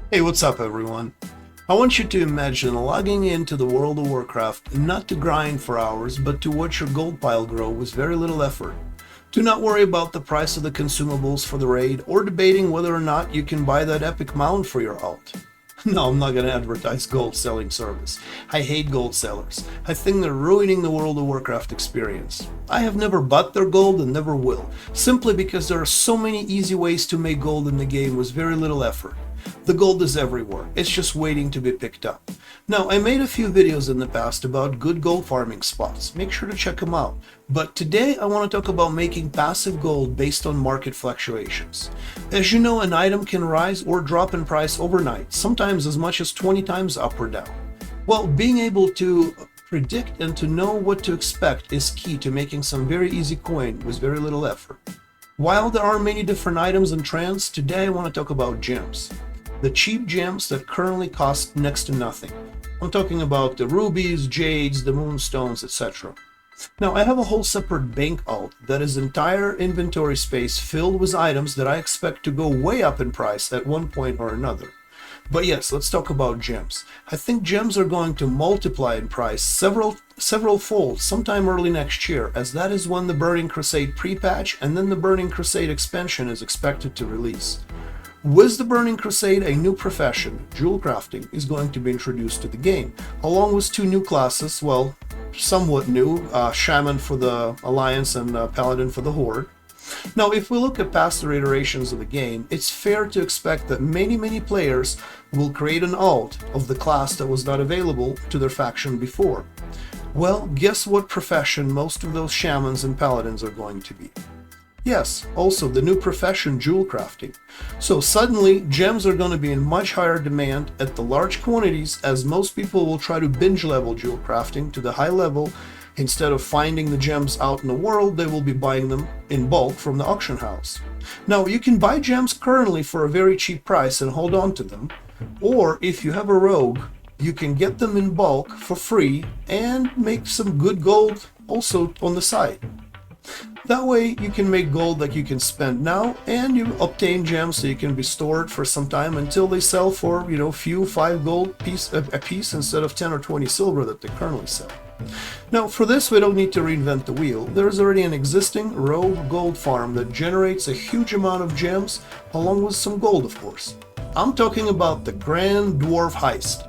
Hey, what's up everyone? I want you to imagine logging into the World of Warcraft not to grind for hours, but to watch your gold pile grow with very little effort. Do not worry about the price of the consumables for the raid, or debating whether or not you can buy that epic mount for your alt. No, I'm not going to advertise gold selling service. I hate gold sellers. I think they're ruining the World of Warcraft experience. I have never bought their gold and never will, simply because there are so many easy ways to make gold in the game with very little effort. The gold is everywhere, it's just waiting to be picked up. Now, I made a few videos in the past about good gold farming spots, make sure to check them out. But today I want to talk about making passive gold based on market fluctuations. As you know, an item can rise or drop in price overnight, sometimes as much as 20 times up or down. Well, being able to predict and to know what to expect is key to making some very easy coin with very little effort. While there are many different items and trends, today I want to talk about gems. The cheap gems that currently cost next to nothing. I'm talking about the rubies, jades, the moonstones, etc. Now, I have a whole separate bank alt that is entire inventory space filled with items that I expect to go way up in price at one point or another. But yes, let's talk about gems. I think gems are going to multiply in price several fold sometime early next year, as that is when the Burning Crusade pre-patch and then the Burning Crusade expansion is expected to release. With the Burning Crusade, a new profession, jewel crafting, is going to be introduced to the game, along with two new classes, well, somewhat new, Shaman for the Alliance and Paladin for the Horde. Now, if we look at past iterations of the game, it's fair to expect that many players will create an alt of the class that was not available to their faction before. Well, guess what profession most of those Shamans and Paladins are going to be? Yes, also the new profession, jewel crafting. So suddenly, gems are going to be in much higher demand at the large quantities, as most people will try to binge level jewel crafting to the high level. Instead of finding the gems out in the world, they will be buying them in bulk from the auction house. Now, you can buy gems currently for a very cheap price and hold on to them, or if you have a rogue, you can get them in bulk for free and make some good gold also on the side. That way you can make gold that you can spend now, and you obtain gems so you can be stored for some time until they sell for, few 5 gold a piece instead of 10 or 20 silver that they currently sell. Now, for this we don't need to reinvent the wheel. There's already an existing rogue gold farm that generates a huge amount of gems, along with some gold, of course. I'm talking about the Grand Dwarf Heist.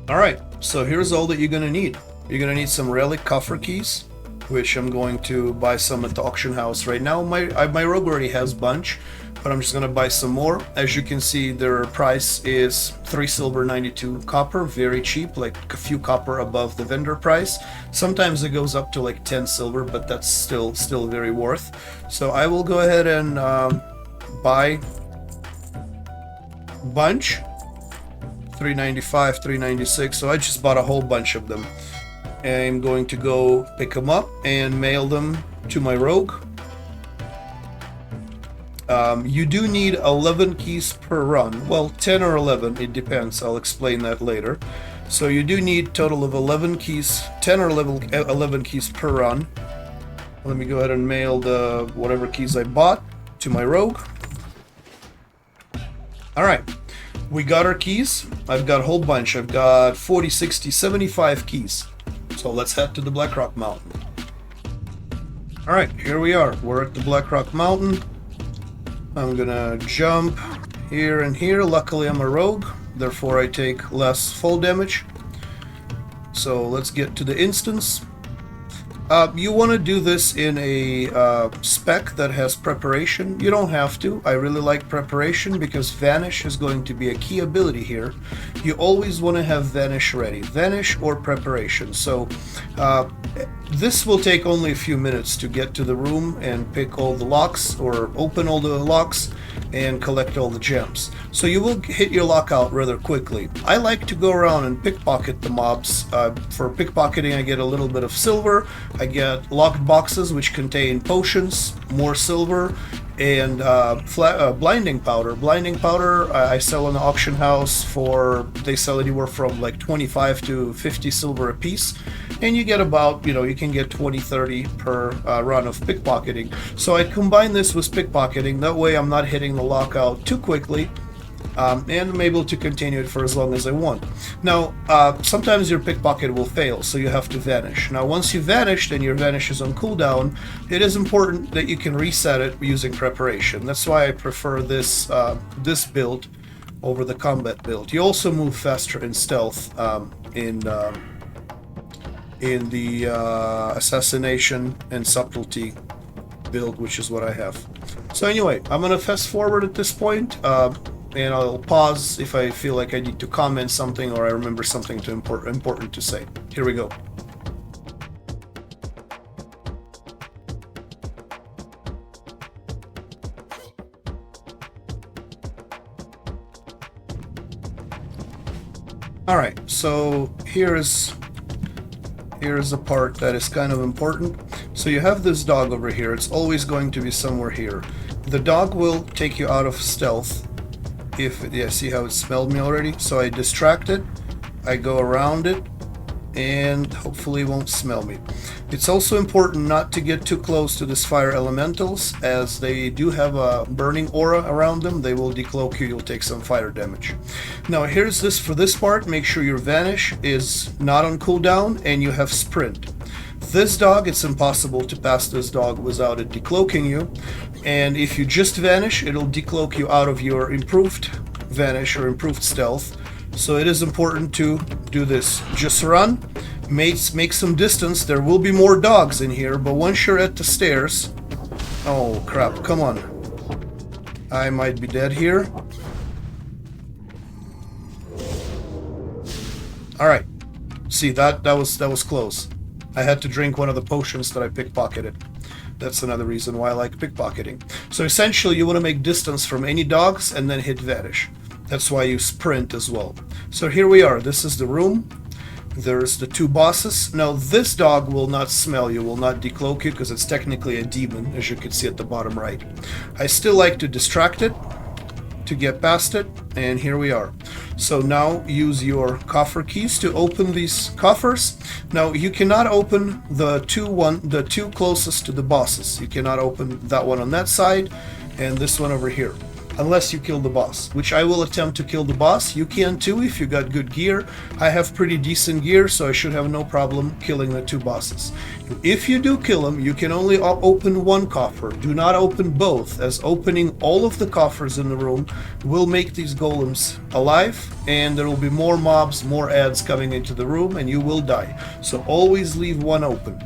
Alright, so here's all that you're gonna need. You're gonna need some relic coffer keys, which I'm going to buy some at the auction house right now. My rogue already has a bunch, but I'm just going to buy some more. As you can see, their price is 3 silver, 92 copper, very cheap, like a few copper above the vendor price. Sometimes it goes up to like 10 silver, but that's still very worth. So I will go ahead and buy a bunch, 395, 396. So I just bought a whole bunch of them. I'm going to go pick them up and mail them to my rogue. You do need 11 keys per run. Well, 10 or 11, it depends. I'll explain that later. So you do need total of 11 keys, 10 or 11 keys per run. Let me go ahead and mail the whatever keys I bought to my rogue. Alright, we got our keys. I've got a whole bunch. I've got 40, 60, 75 keys. So let's head to the Blackrock Mountain. Alright, here we are. We're at the Blackrock Mountain. I'm gonna jump here and here. Luckily I'm a rogue, therefore I take less fall damage. So let's get to the instance. You want to do this in a spec that has preparation. You don't have to. I really like preparation because Vanish is going to be a key ability here. You always want to have Vanish ready. Vanish or preparation. So this will take only a few minutes to get to the room and pick all the locks, or open all the locks and collect all the gems. So you will hit your lockout rather quickly. I like to go around and pickpocket the mobs. For pickpocketing I get a little bit of silver. I get locked boxes which contain potions, more silver, and blinding powder. Blinding powder I sell in the auction house for, they sell anywhere from like 25 to 50 silver a piece, and you get about, you can get 20-30 per run of pickpocketing. So I combine this with pickpocketing, that way I'm not hitting the lockout too quickly. and I'm able to continue it for as long as I want. Now, sometimes your pickpocket will fail, so you have to vanish. Now, once you vanished and your vanish is on cooldown, it is important that you can reset it using preparation. That's why I prefer this this build over the combat build. You also move faster in stealth in the assassination and subtlety build, which is what I have. So anyway, I'm gonna fast forward at this point, and I'll pause if I feel like I need to comment something or I remember something important to say. Here we go. All right, so here's a part that is kind of important. So you have this dog over here. It's always going to be somewhere here. The dog will take you out of stealth. Yeah, see how it smelled me already? So I distract it, I go around it, and hopefully it won't smell me. It's also important not to get too close to these fire elementals, as they do have a burning aura around them. They will decloak you, you'll take some fire damage. Now here's this for this part. Make sure your vanish is not on cooldown and you have sprint. This dog, it's impossible to pass this dog without it decloaking you, and if you just vanish, it'll decloak you out of your improved vanish or improved stealth. So it is important to do this. Just run, make some distance. There will be more dogs in here, but once you're at the stairs... Oh crap, come on. I might be dead here. Alright. See, that was close. I had to drink one of the potions that I pickpocketed. That's another reason why I like pickpocketing. So essentially you want to make distance from any dogs and then hit vanish. That's why you sprint as well. So here we are. This is the room. There's the two bosses. Now this dog will not smell you, will not decloak you, because it's technically a demon, as you can see at the bottom right. I still like to distract it to get past it, and here we are. So now use your coffer keys to open these coffers. Now you cannot open the two closest to the bosses. You cannot open that one on that side and this one over here, unless you kill the boss, which I will attempt to kill the boss. You can too if you got good gear. I have pretty decent gear, so I should have no problem killing the two bosses. If you do kill them, you can only open one coffer. Do not open both, as opening all of the coffers in the room will make these golems alive, and there will be more mobs, more ads coming into the room, and you will die. So always leave one open.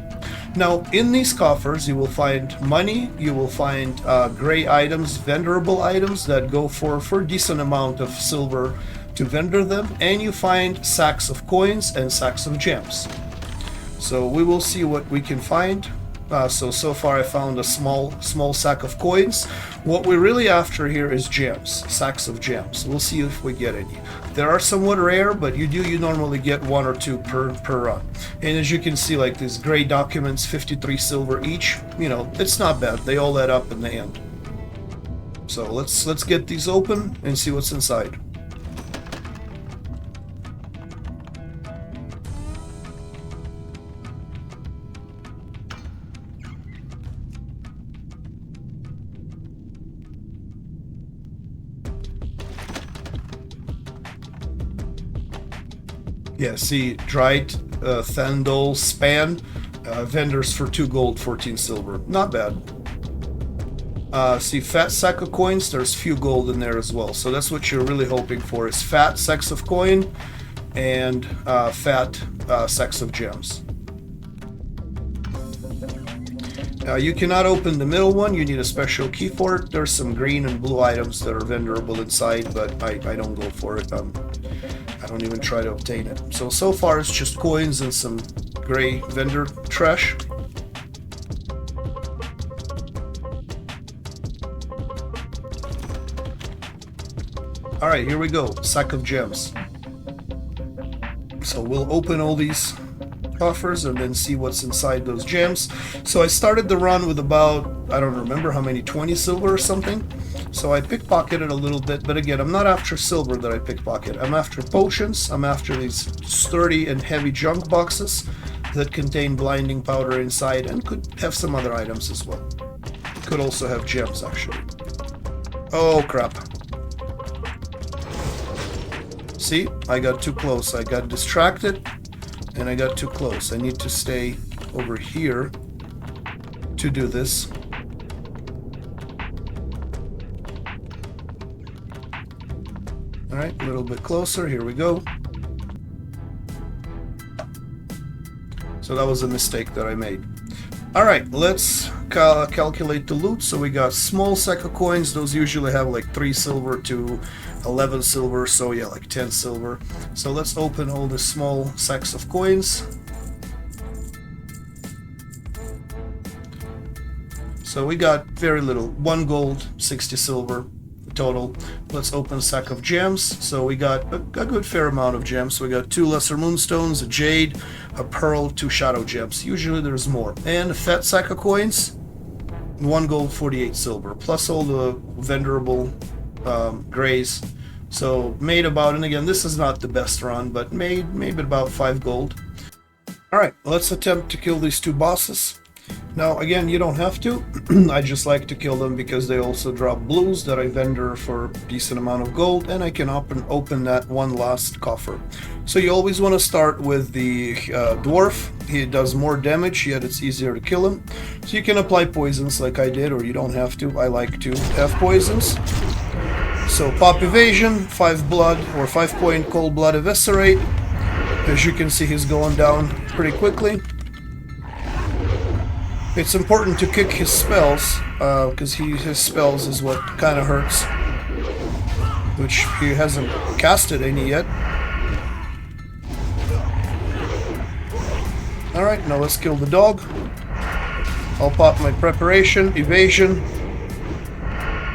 Now, in these coffers, you will find money, you will find gray items, vendorable items that go for a decent amount of silver to vendor them, and you find sacks of coins and sacks of gems. So we will see what we can find. So far I found a small sack of coins. What we're really after here is gems, sacks of gems. We'll see if we get any. There are somewhat rare, but you normally get one or two per run. And as you can see, like these gray documents, 53 silver each, you know, it's not bad. They all add up in the end. So let's get these open and see what's inside. Yeah, see, dried Thandol span, vendors for 2 gold, 14 silver. Not bad. See, fat sack of coins, there's few gold in there as well. So that's what you're really hoping for, is fat sacks of coin and fat sacks of gems. Now you cannot open the middle one, you need a special key for it. There's some green and blue items that are vendorable inside, but I don't go for it. I don't even try to obtain it. So far it's just coins and some gray vendor trash. Alright, here we go. Sack of gems. So we'll open all these coffers and then see what's inside those gems. So I started the run with about, I don't remember how many, 20 silver or something. So I pickpocketed a little bit, but again, I'm not after silver that I pickpocket. I'm after potions. I'm after these sturdy and heavy junk boxes that contain blinding powder inside and could have some other items as well. Could also have gems, actually. Oh, crap. See, I got too close. I got distracted and I got too close. I need to stay over here to do this. All right, a little bit closer. Here we go. So that was a mistake that I made. All right, let's calculate the loot. So we got small sack of coins. Those usually have like 3 silver to 11 silver. So yeah, like 10 silver. So let's open all the small sacks of coins. So we got very little, 1 gold, 60 silver total. Let's open a sack of gems. So we got a good fair amount of gems. So we got 2 lesser moonstones, a jade, a pearl, 2 shadow gems. Usually there's more. And a fat sack of coins, 1 gold, 48 silver, plus all the vendorable grays. So made about, and again, this is not the best run, but made maybe about 5 gold. All right, let's attempt to kill these 2 bosses. Now, again, you don't have to. I just like to kill them because they also drop blues that I vendor for a decent amount of gold, and I can open that one last coffer. So you always want to start with the dwarf. He does more damage, yet it's easier to kill him. So you can apply poisons like I did, or you don't have to. I like to have poisons. So pop evasion, 5 blood, or 5 point cold blood eviscerate. As you can see, he's going down pretty quickly. It's important to kick his spells, because his spells is what kind of hurts, which he hasn't casted any yet. Alright, now let's kill the dog. I'll pop my preparation, evasion.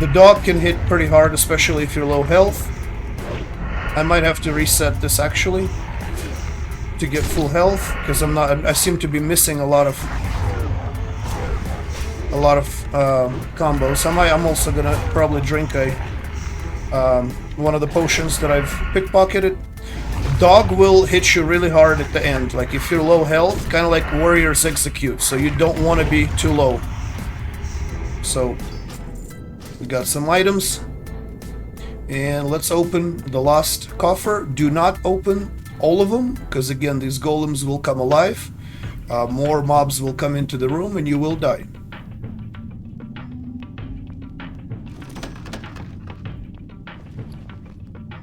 The dog can hit pretty hard, especially if you're low health. I might have to reset this actually to get full health, because I seem to be missing a lot of combos. I'm also gonna probably drink one of the potions that I've pickpocketed. Dog will hit you really hard at the end, like if you're low health, kind of like warriors execute, so you don't want to be too low. So we got some items, and let's open the last coffer. Do not open all of them, because again, these golems will come alive. More mobs will come into the room and you will die.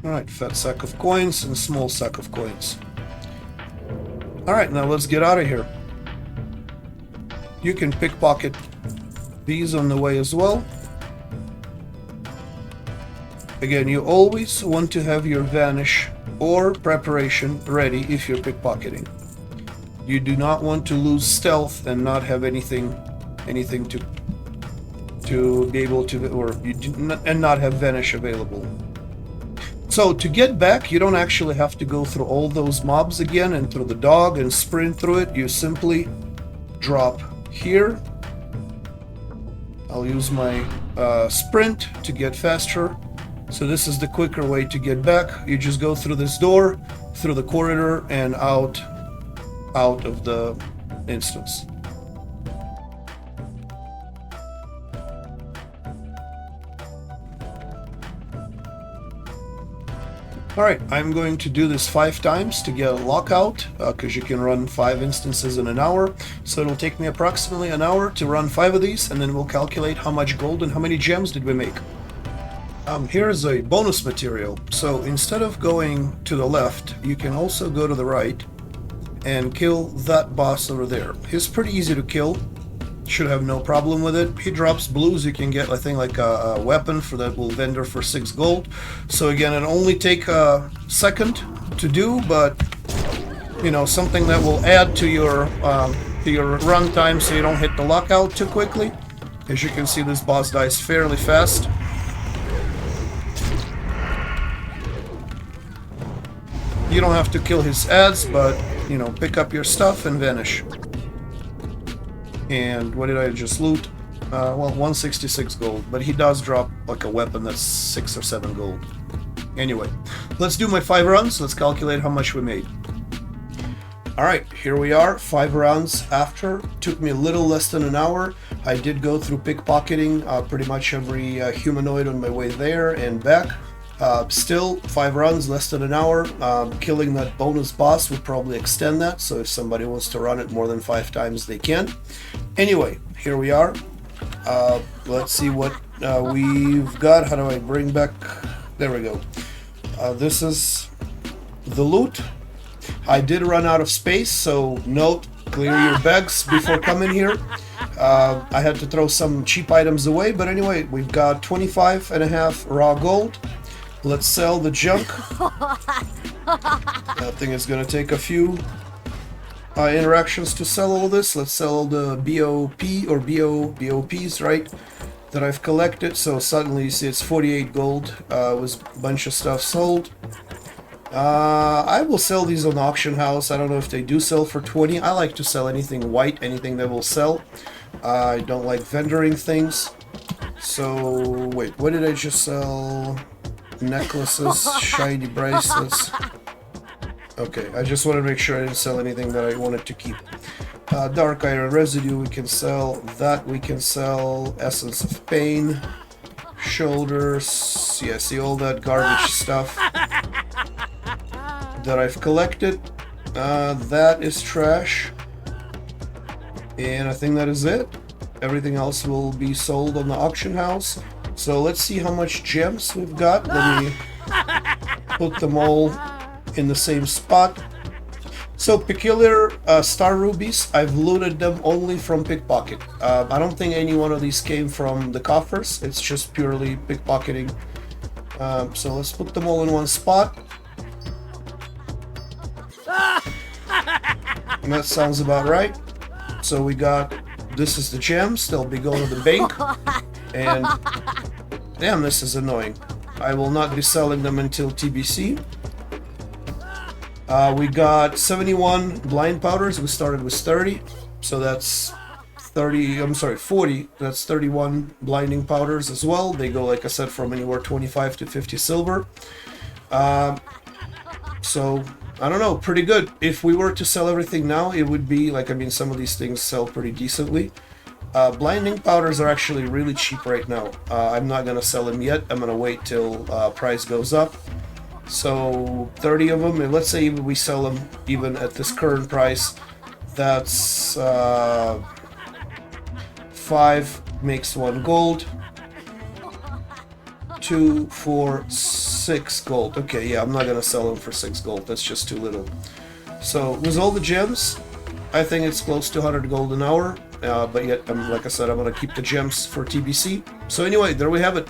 Alright, fat sack of coins and small sack of coins. Alright, now let's get out of here. You can pickpocket these on the way as well. Again, you always want to have your vanish or preparation ready if you're pickpocketing. You do not want to lose stealth and not have anything to be able to, or and not have vanish available. So to get back, you don't actually have to go through all those mobs again and through the dog and sprint through it. You simply drop here. I'll use my sprint to get faster. So this is the quicker way to get back. You just go through this door, through the corridor, and out of the instance. Alright, I'm going to do this 5 times to get a lockout, because you can run 5 instances in an hour. So it'll take me approximately an hour to run 5 of these, and then we'll calculate how much gold and how many gems did we make. Here's a bonus material. So instead of going to the left, you can also go to the right and kill that boss over there. He's pretty easy to kill. Should have no problem with it. He drops blues. You can get, I think, like a weapon for that will vendor for 6 gold. So again, it only take a second to do, but you know, something that will add to your run time so you don't hit the lockout too quickly. As you can see, this boss dies fairly fast. You don't have to kill his ads, but you know, pick up your stuff and vanish. And what did I just loot? Well, 166 gold, but he does drop like a weapon that's 6 or 7 gold. Anyway, let's do my 5 runs. Let's calculate how much we made. Alright, here we are, 5 rounds after. Took me a little less than an hour. I did go through pickpocketing pretty much every humanoid on my way there and back. Still, 5 runs, less than an hour. Killing that bonus boss would probably extend that, so if somebody wants to run it more than 5 times, they can. Anyway, here we are. Let's see what we've got. How do I bring back... There we go. This is the loot. I did run out of space, so note, clear your bags before coming here. I had to throw some cheap items away, but anyway, we've got 25.5 raw gold. Let's sell the junk. That thing is going to take a few interactions to sell all this. Let's sell all the BOP or BOPs, right, that I've collected. So suddenly you see it's 48 gold. Was a bunch of stuff sold. I will sell these on the auction house. I don't know if they do sell for 20. I like to sell anything white, anything that will sell. I don't like vendoring things. So, wait, what did I just sell? Necklaces, shiny bracelets. Okay, I just want to make sure I didn't sell anything that I wanted to keep. Dark iron residue we can sell. That we can sell. Essence of pain. Shoulders. Yeah, see all that garbage stuff that I've collected. That is trash. And I think that is it. Everything else will be sold on the auction house. So let's see how much gems we've got. Let me put them all in the same spot. So peculiar star rubies, I've looted them only from pickpocket. I don't think any one of these came from the coffers. It's just purely pickpocketing. So let's put them all in one spot. And that sounds about right. So we got, this is the gems, they'll be going to the bank. And damn, this is annoying. I will not be selling them until TBC. We got 71 blind powders. We started with 30. So that's 40. That's 31 blinding powders as well. They go, like I said, from anywhere 25 to 50 silver. So I don't know, pretty good. If we were to sell everything now, it would be like, I mean, some of these things sell pretty decently. Blinding powders are actually really cheap right now. I'm not gonna sell them yet. I'm gonna wait till price goes up. So 30 of them, and let's say we sell them even at this current price. That's 5 makes 1 gold. 2, 4, 6 gold. Okay, yeah, I'm not gonna sell them for 6 gold. That's just too little. So with all the gems, I think it's close to 100 gold an hour. But yet, like I said, I'm gonna keep the gems for TBC. So anyway, there we have it.